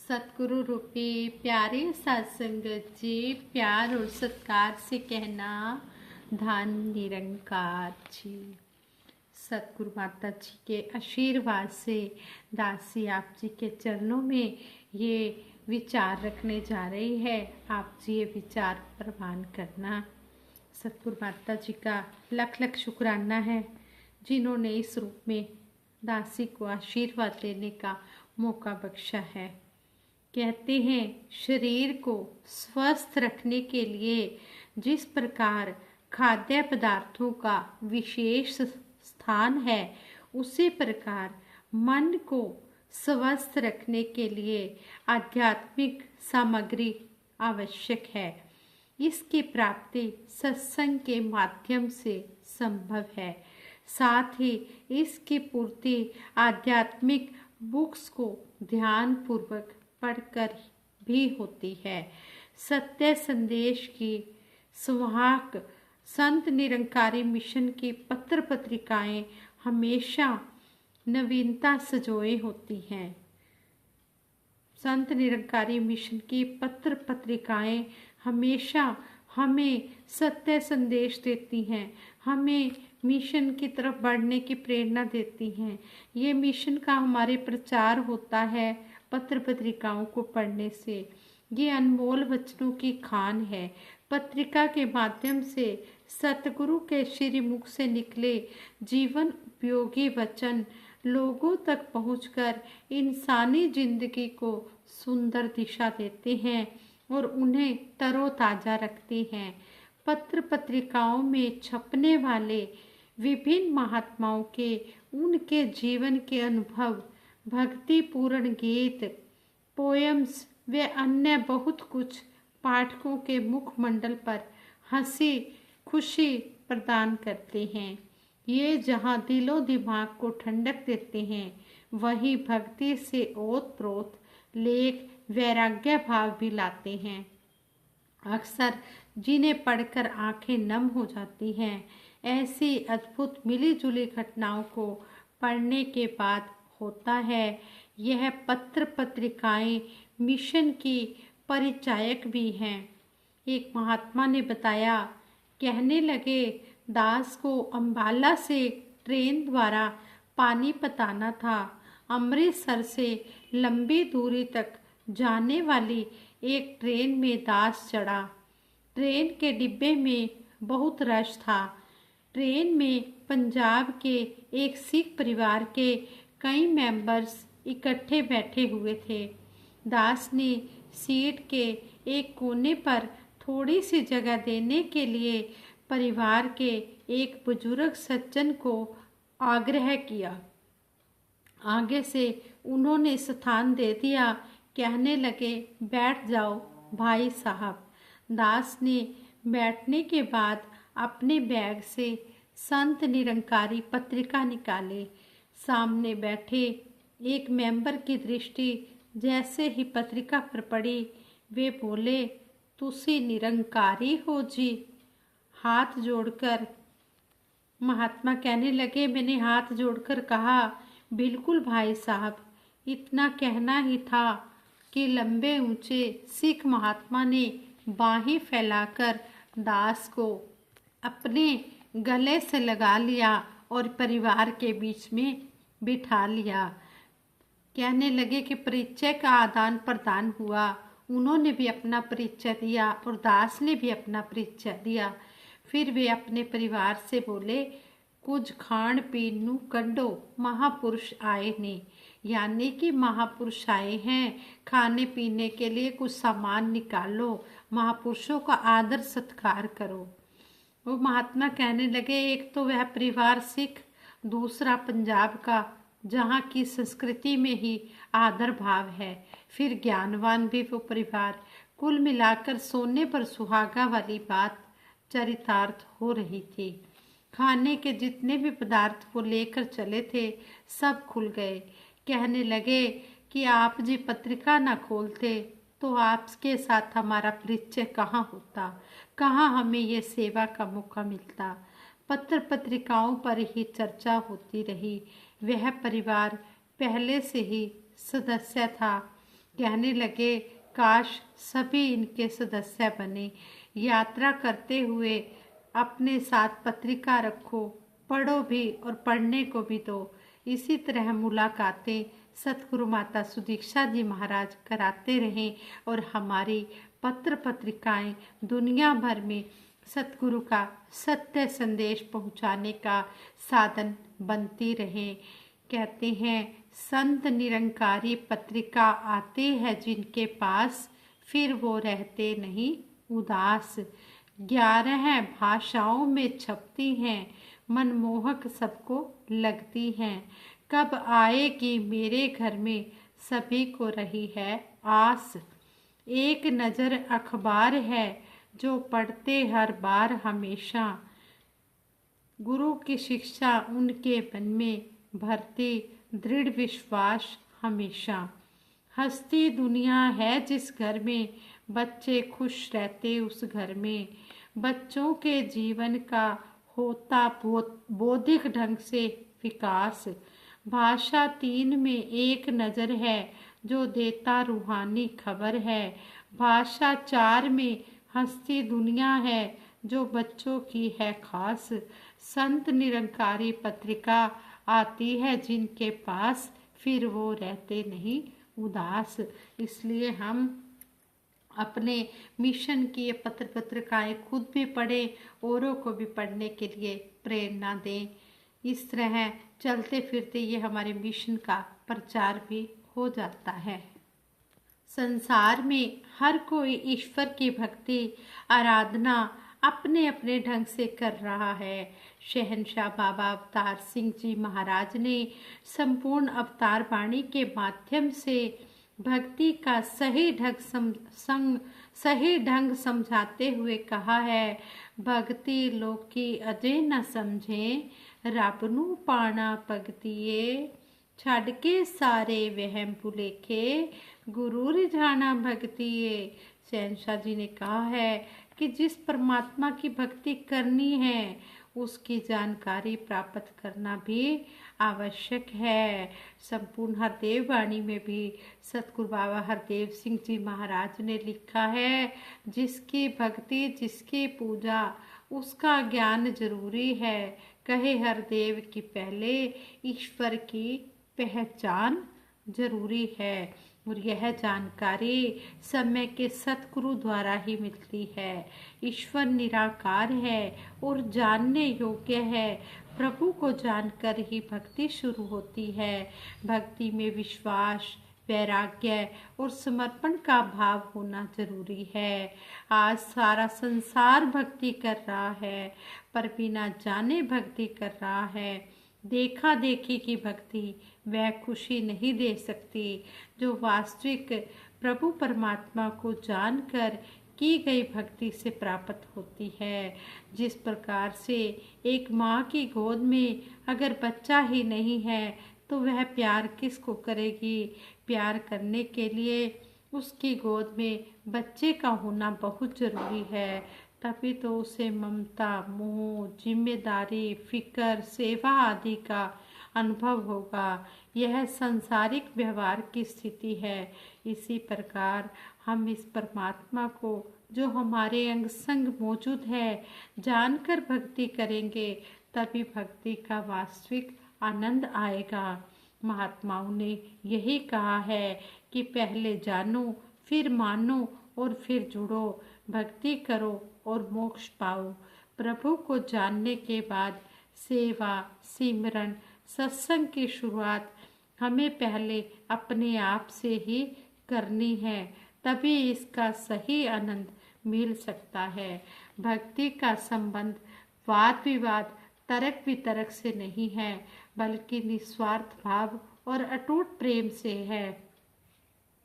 सतगुरु रूपी प्यारे सत्संगत जी, प्यार और सत्कार से कहना धन निरंकार जी। सतगुरु माता जी के आशीर्वाद से दासी आप जी के चरणों में ये विचार रखने जा रही है। आप जी ये विचार प्रवान करना। सतगुरु माता जी का लख लख शुक्राना है जिन्होंने इस रूप में दासी को आशीर्वाद देने का मौका बख्शा है। कहते हैं शरीर को स्वस्थ रखने के लिए जिस प्रकार खाद्य पदार्थों का विशेष स्थान है, उसी प्रकार मन को स्वस्थ रखने के लिए आध्यात्मिक सामग्री आवश्यक है। इसकी प्राप्ति सत्संग के माध्यम से संभव है। साथ ही इसकी पूर्ति आध्यात्मिक बुक्स को ध्यान पूर्वक पढ़कर भी होती है। सत्य संदेश की सुहाग संत निरंकारी मिशन की पत्र पत्रिकाएं हमेशा नवीनता सजोए होती हैं। संत निरंकारी मिशन की पत्र पत्रिकाएं हमेशा हमें सत्य संदेश देती हैं, हमें मिशन की तरफ बढ़ने की प्रेरणा देती हैं। ये मिशन का हमारे प्रचार होता है पत्र पत्रिकाओं को पढ़ने से। ये अनमोल वचनों की खान है। पत्रिका के माध्यम से सतगुरु के श्री मुख से निकले जीवन उपयोगी वचन लोगों तक पहुंचकर इंसानी जिंदगी को सुंदर दिशा देते हैं और उन्हें तरोताजा रखते हैं। पत्र पत्रिकाओं में छपने वाले विभिन्न महात्माओं के उनके जीवन के अनुभव, भक्ति पूर्ण गीत, पोएम्स व अन्य बहुत कुछ पाठकों के मुखमंडल पर हंसी खुशी प्रदान करते हैं। ये जहाँ दिलो दिमाग को ठंडक देते हैं, वहीं भक्ति से ओत-प्रोत लेख वैराग्य भाव भी लाते हैं। अक्सर जिन्हें पढ़कर आंखें नम हो जाती हैं, ऐसी अद्भुत मिली जुली घटनाओं को पढ़ने के बाद होता है। यह पत्र पत्रिकाएं मिशन की परिचायक भी हैं। एक महात्मा ने बताया, कहने लगे दास को अंबाला से ट्रेन द्वारा पानीपत आना था। अमृतसर से लंबी दूरी तक जाने वाली एक ट्रेन में दास चढ़ा। ट्रेन के डिब्बे में बहुत रश था। ट्रेन में पंजाब के एक सिख परिवार के कई मेंबर्स इकट्ठे बैठे हुए थे। दास ने सीट के एक कोने पर थोड़ी सी जगह देने के लिए परिवार के एक बुजुर्ग सज्जन को आग्रह किया। आगे से उन्होंने स्थान दे दिया। कहने लगे, बैठ जाओ भाई साहब। दास ने बैठने के बाद अपने बैग से संत निरंकारी पत्रिका निकाले। सामने बैठे एक मेंबर की दृष्टि जैसे ही पत्रिका पर पड़ी, वे बोले, तुसी निरंकारी हो जी। हाथ जोड़कर महात्मा कहने लगे, मैंने हाथ जोड़कर कहा, बिल्कुल भाई साहब। इतना कहना ही था कि लंबे ऊंचे सिख महात्मा ने बाहें फैलाकर दास को अपने गले से लगा लिया और परिवार के बीच में बिठा लिया। कहने लगे कि परिचय का आदान प्रदान हुआ। उन्होंने भी अपना परिचय दिया और दास ने भी अपना परिचय दिया। फिर वे अपने परिवार से बोले, कुछ खाण पीन नू कड्डो, महापुरुष आए ने। यानी कि महापुरुष आए हैं, खाने पीने के लिए कुछ सामान निकालो, महापुरुषों का आदर सत्कार करो। वो महात्मा कहने लगे, एक तो वह परिवार सिख, दूसरा पंजाब का, जहाँ की संस्कृति में ही आदर भाव है, फिर ज्ञानवान भी वो परिवार। कुल मिलाकर सोने पर सुहागा वाली बात चरितार्थ हो रही थी। खाने के जितने भी पदार्थ वो लेकर चले थे, सब खुल गए। कहने लगे कि आप जी पत्रिका ना खोलते तो आपके साथ हमारा परिचय कहाँ होता, कहाँ हमें ये सेवा का मौका मिलता। पत्र पत्रिकाओं पर ही चर्चा होती रही। वह परिवार पहले से ही सदस्य था। कहने लगे, काश सभी इनके सदस्य बने। यात्रा करते हुए अपने साथ पत्रिका रखो, पढ़ो भी और पढ़ने को भी दो। इसी तरह मुलाकातें सतगुरु माता सुदीक्षा जी महाराज कराते रहें और हमारी पत्र पत्रिकाएं दुनिया भर में सतगुरु का सत्य संदेश पहुंचाने का साधन बनती रहें। कहते हैं, संत निरंकारी पत्रिका आती है जिनके पास, फिर वो रहते नहीं उदास। 11 भाषाओं में छपती हैं, मनमोहक सबको लगती हैं। कब आएगी मेरे घर में, सभी को रही है आस। एक नज़र अखबार है जो पढ़ते हर बार हमेशा, गुरु की शिक्षा उनके मन में भरती दृढ़ विश्वास हमेशा। हंसती दुनिया है जिस घर में, बच्चे खुश रहते उस घर में। बच्चों के जीवन का होता बौद्धिक ढंग से विकास। भाषा 3 में एक नज़र है जो देता रूहानी खबर है। भाषा 4 में हंसती दुनिया है जो बच्चों की है खास। संत निरंकारी पत्रिका आती है जिनके पास, फिर वो रहते नहीं उदास। इसलिए हम अपने मिशन की ये पत्र पत्रिकाएं खुद भी पढ़ें, औरों को भी पढ़ने के लिए प्रेरणा दें। इस तरह चलते फिरते ये हमारे मिशन का प्रचार भी हो जाता है। संसार में हर कोई ईश्वर की भक्ति आराधना अपने अपने ढंग से कर रहा है। शहंशाह बाबा अवतार सिंह जी महाराज ने संपूर्ण अवतार वाणी के माध्यम से भक्ति का सही ढंग समझाते हुए कहा है, भक्ति लोकी अजे न समझे, रब नू पाना भगतिए, छड़ के सारे वहम भुलेखे, गुरु रिझाना भक्तिए। शहंशाह जी ने कहा है कि जिस परमात्मा की भक्ति करनी है उसकी जानकारी प्राप्त करना भी आवश्यक है। संपूर्ण हरदेव वाणी में भी सतगुरु बाबा हरदेव सिंह जी महाराज ने लिखा है, जिसकी भक्ति जिसकी पूजा उसका ज्ञान जरूरी है। कहे हरदेव की पहले ईश्वर की पहचान जरूरी है, और यह जानकारी समय के सतगुरु द्वारा ही मिलती है। ईश्वर निराकार है और जानने योग्य है। प्रभु को जानकर ही भक्ति शुरू होती है। भक्ति में विश्वास, वैराग्य और समर्पण का भाव होना जरूरी है। आज सारा संसार भक्ति कर रहा है, पर बिना जाने भक्ति कर रहा है। देखा देखी की भक्ति वह खुशी नहीं दे सकती जो वास्तविक प्रभु परमात्मा को जानकर की गई भक्ति से प्राप्त होती है। जिस प्रकार से एक माँ की गोद में अगर बच्चा ही नहीं है तो वह प्यार किसको करेगी। प्यार करने के लिए उसकी गोद में बच्चे का होना बहुत जरूरी है, तभी तो उसे ममता, मोह, जिम्मेदारी, फिक्र, सेवा आदि का अनुभव होगा। यह सांसारिक व्यवहार की स्थिति है। इसी प्रकार हम इस परमात्मा को जो हमारे अंग संग मौजूद है जानकर भक्ति करेंगे, तभी भक्ति का वास्तविक आनंद आएगा। महात्माओं ने यही कहा है कि पहले जानो, फिर मानो और फिर जुड़ो, भक्ति करो और मोक्ष पाओ। प्रभु को जानने के बाद सेवा, सिमरन, सत्संग की शुरुआत हमें पहले अपने आप से ही करनी है, तभी इसका सही आनंद मिल सकता है। भक्ति का संबंध वाद विवाद, तर्क वितर्क से नहीं है, बल्कि निस्वार्थ भाव और अटूट प्रेम से है।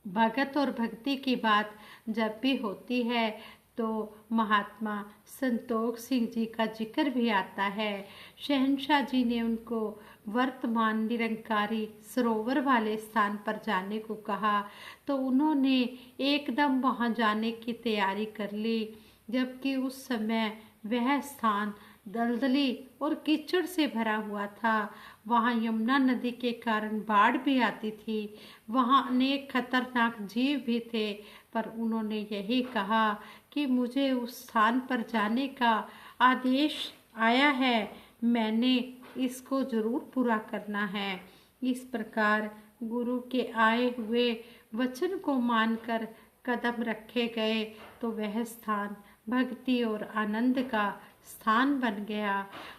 भगत और भक्ति की बात जब भी होती है तो महात्मा संतोष सिंह जी का जिक्र भी आता है। शहंशाह जी ने उनको वर्तमान निरंकारी सरोवर वाले स्थान पर जाने को कहा तो उन्होंने एकदम वहां जाने की तैयारी कर ली, जबकि उस समय वह स्थान दलदली और कीचड़ से भरा हुआ था। वहाँ यमुना नदी के कारण बाढ़ भी आती थी। वहाँ अनेक खतरनाक जीव भी थे, पर उन्होंने यही कहा कि मुझे उस स्थान पर जाने का आदेश आया है, मैंने इसको जरूर पूरा करना है। इस प्रकार गुरु के आए हुए वचन को मानकर कदम रखे गए तो वह स्थान भक्ति और आनंद का स्थान बन गया।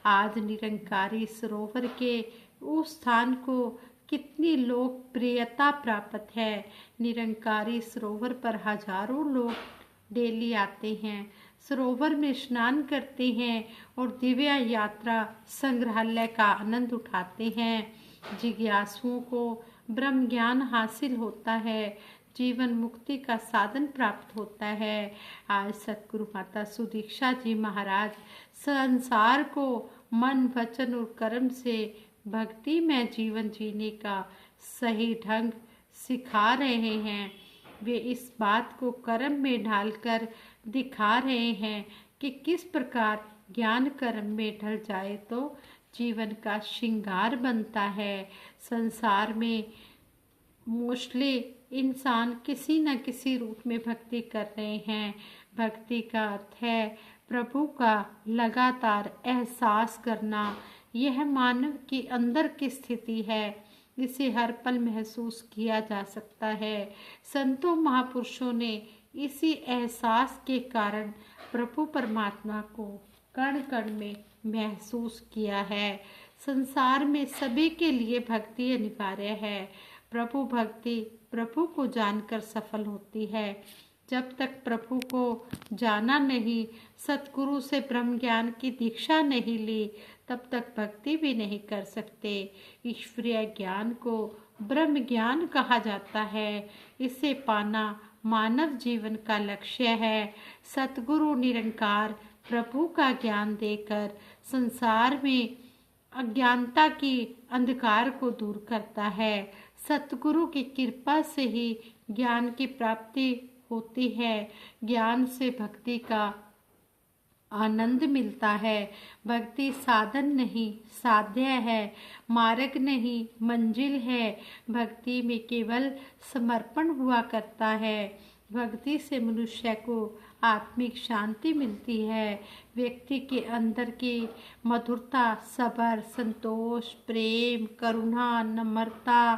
आज निरंकारी सरोवर के उस स्थान को कितनी लोकप्रियता प्राप्त है। निरंकारी सरोवर पर हजारों लोग डेली आते हैं, सरोवर में स्नान करते हैं और दिव्य यात्रा संग्रहालय का आनंद उठाते हैं। जिज्ञासुओं को ब्रह्म ज्ञान हासिल होता है, जीवन मुक्ति का साधन प्राप्त होता है। आज सतगुरु माता सुदीक्षा जी महाराज संसार को मन वचन और कर्म से भक्ति में जीवन जीने का सही ढंग सिखा रहे हैं। वे इस बात को कर्म में ढालकर दिखा रहे हैं कि किस प्रकार ज्ञान कर्म में ढल जाए तो जीवन का श्रृंगार बनता है। संसार में मोस्टली इंसान किसी न किसी रूप में भक्ति कर रहे हैं। भक्ति का अर्थ है प्रभु का लगातार एहसास करना। यह मानव के अंदर की स्थिति है, इसे हर पल महसूस किया जा सकता है। संतों महापुरुषों ने इसी एहसास के कारण प्रभु परमात्मा को कण कण में महसूस किया है। संसार में सभी के लिए भक्ति अनिवार्य है। प्रभु भक्ति प्रभु को जानकर सफल होती है। जब तक प्रभु को जाना नहीं, सतगुरु से ब्रह्म ज्ञान की दीक्षा नहीं ली, तब तक भक्ति भी नहीं कर सकते। ईश्वरीय ज्ञान को ब्रह्म ज्ञान कहा जाता है। इसे पाना मानव जीवन का लक्ष्य है। सतगुरु निरंकार प्रभु का ज्ञान देकर संसार में अज्ञानता की अंधकार को दूर करता है। सतगुरु की कृपा से ही ज्ञान की प्राप्ति होती है। ज्ञान से भक्ति का आनंद मिलता है। भक्ति साधन नहीं, साध्य है, मार्ग नहीं, मंजिल है। भक्ति में केवल समर्पण हुआ करता है। भक्ति से मनुष्य को आत्मिक शांति मिलती है। व्यक्ति के अंदर की मधुरता, सब्र, संतोष, प्रेम, करुणा, नम्रता,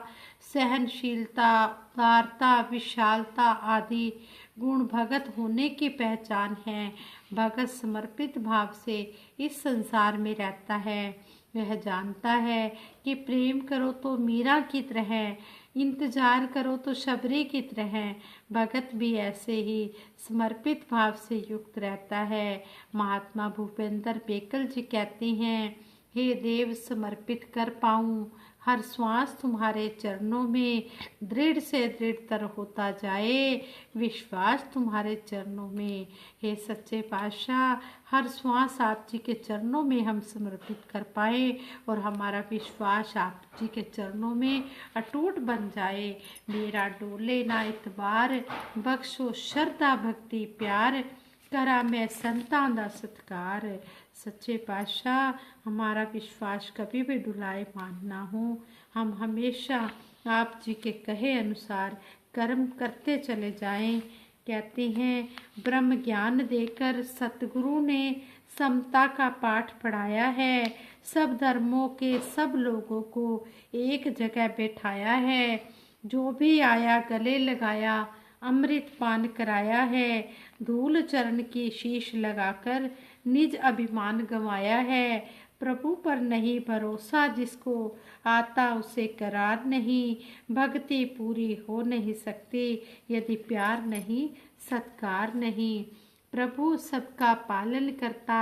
सहनशीलता, उदारता, विशालता आदि गुण भगत होने की पहचान है। भगत समर्पित भाव से इस संसार में रहता है। वह जानता है कि प्रेम करो तो मीरा की तरह, इंतजार करो तो शबरी की तरह। भगत भी ऐसे ही समर्पित भाव से युक्त रहता है। महात्मा भूपेंद्र बेकल जी कहते हैं, हे देव समर्पित कर पाऊं हर श्वास तुम्हारे चरणों में, दृढ़ से दृढ़तर होता जाए विश्वास तुम्हारे चरणों में। हे सच्चे पातशाह, हर श्वास आप जी के चरणों में हम समर्पित कर पाए और हमारा विश्वास आप जी के चरणों में अटूट बन जाए। मेरा डोले ना इतबार, बख्शो श्रद्धा भक्ति प्यार, करा मैं संतां दा सत्कार। सच्चे पातशाह, हमारा विश्वास कभी भी डुलाए मान ना हो। हम हमेशा आप जी के कहे अनुसार कर्म करते चले जाएं। कहते हैं, ब्रह्म ज्ञान देकर सतगुरु ने समता का पाठ पढ़ाया है। सब धर्मों के सब लोगों को एक जगह बैठाया है। जो भी आया गले लगाया, अमृत पान कराया है। धूल चरण की शीश लगाकर निज अभिमान गंवाया है। प्रभु पर नहीं भरोसा जिसको, आता उसे करार नहीं। भक्ति पूरी हो नहीं सकती यदि प्यार नहीं, सत्कार नहीं। प्रभु सबका पालन करता,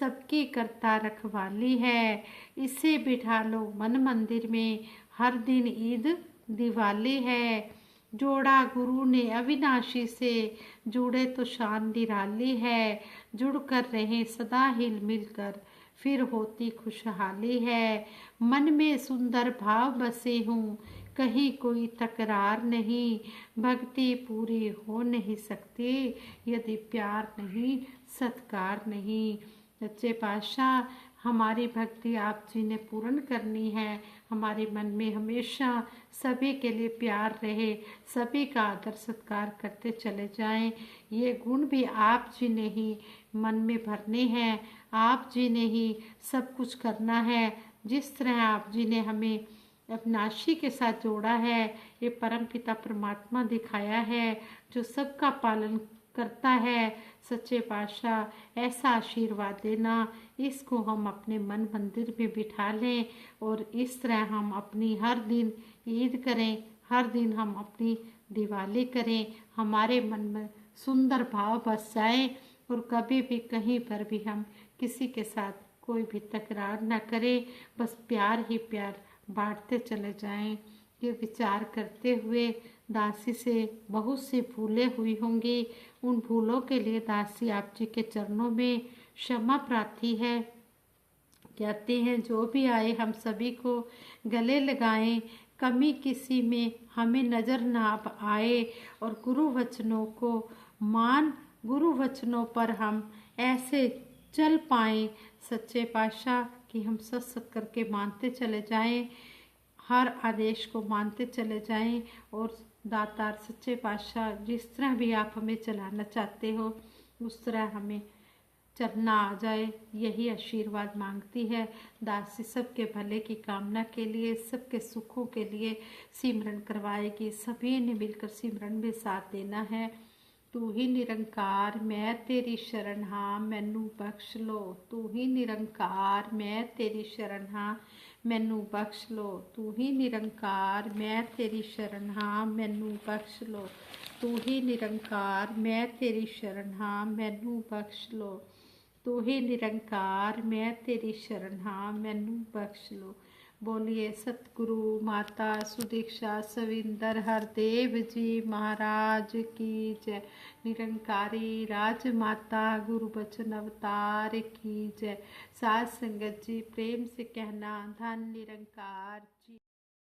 सबकी करता रखवाली है। इसे बिठा लो मन मंदिर में, हर दिन ईद दिवाली है। जोड़ा गुरु ने अविनाशी से, जुड़े तो शान निराली है। जुड़ कर रहे सदा हिल मिलकर, फिर होती खुशहाली है। मन में सुंदर भाव बसे हूँ, कहीं कोई तकरार नहीं। भक्ति पूरी हो नहीं सकती यदि प्यार नहीं, सत्कार नहीं। सच्चे पातशाह, हमारी भक्ति आप जी ने पूर्ण करनी है। हमारे मन में हमेशा सभी के लिए प्यार रहे, सभी का आदर सत्कार करते चले जाएं। ये गुण भी आप जी ने ही मन में भरने हैं, आप जी ने ही सब कुछ करना है। जिस तरह आप जी ने हमें अविनाशी के साथ जोड़ा है, ये परम पिता परमात्मा दिखाया है जो सबका पालन करता है। सच्चे पातशाह, ऐसा आशीर्वाद देना, इसको हम अपने मन मंदिर में बिठा लें और इस तरह हम अपनी हर दिन ईद करें, हर दिन हम अपनी दिवाली करें। हमारे मन में सुंदर भाव बस जाए और कभी भी कहीं पर भी हम किसी के साथ कोई भी तकरार न करें, बस प्यार ही प्यार बांटते चले जाएं। ये विचार करते हुए दासी से बहुत सी भूलें हुई होंगी, उन भूलों के लिए दासी आप जी के चरणों में क्षमा प्रार्थी है। कहते हैं जो भी आए हम सभी को गले लगाएं, कमी किसी में हमें नजर ना आए और गुरु वचनों को मान, गुरु वचनों पर हम ऐसे चल पाएं सच्चे पातशाह कि हम सत करके मानते चले जाएं, हर आदेश को मानते चले जाएं और दातार सच्चे पातशाह जिस तरह भी आप हमें चलाना चाहते हो उस तरह हमें चलना आ जाए, यही आशीर्वाद मांगती है। दासी सबके भले की कामना के लिए, सबके सुखों के लिए सिमरन करवाएगी। सभी ने मिलकर सिमरन में साथ देना है। तू ही निरंकार मैं तेरी शरण हाँ मैनू बख्श लो, तू ही निरंकार मैं तेरी शरण हाँ मैनू बख्श लो, तू ही निरंकार मैं तेरी शरण हाँ मैनू बख्श लो, तू ही निरंकार मैं तेरी शरण हाँ मैनू बख्श लो, तू ही निरंकार मैं तेरी शरण हाँ मैनू बख्श लो। बोलिए सतगुरु माता सुदीक्षा सविंदर हरदेव जी महाराज की जय। निरंकारी राजमाता गुरु बचन अवतार की जय। साध संगत जी प्रेम से कहना धन निरंकार जी।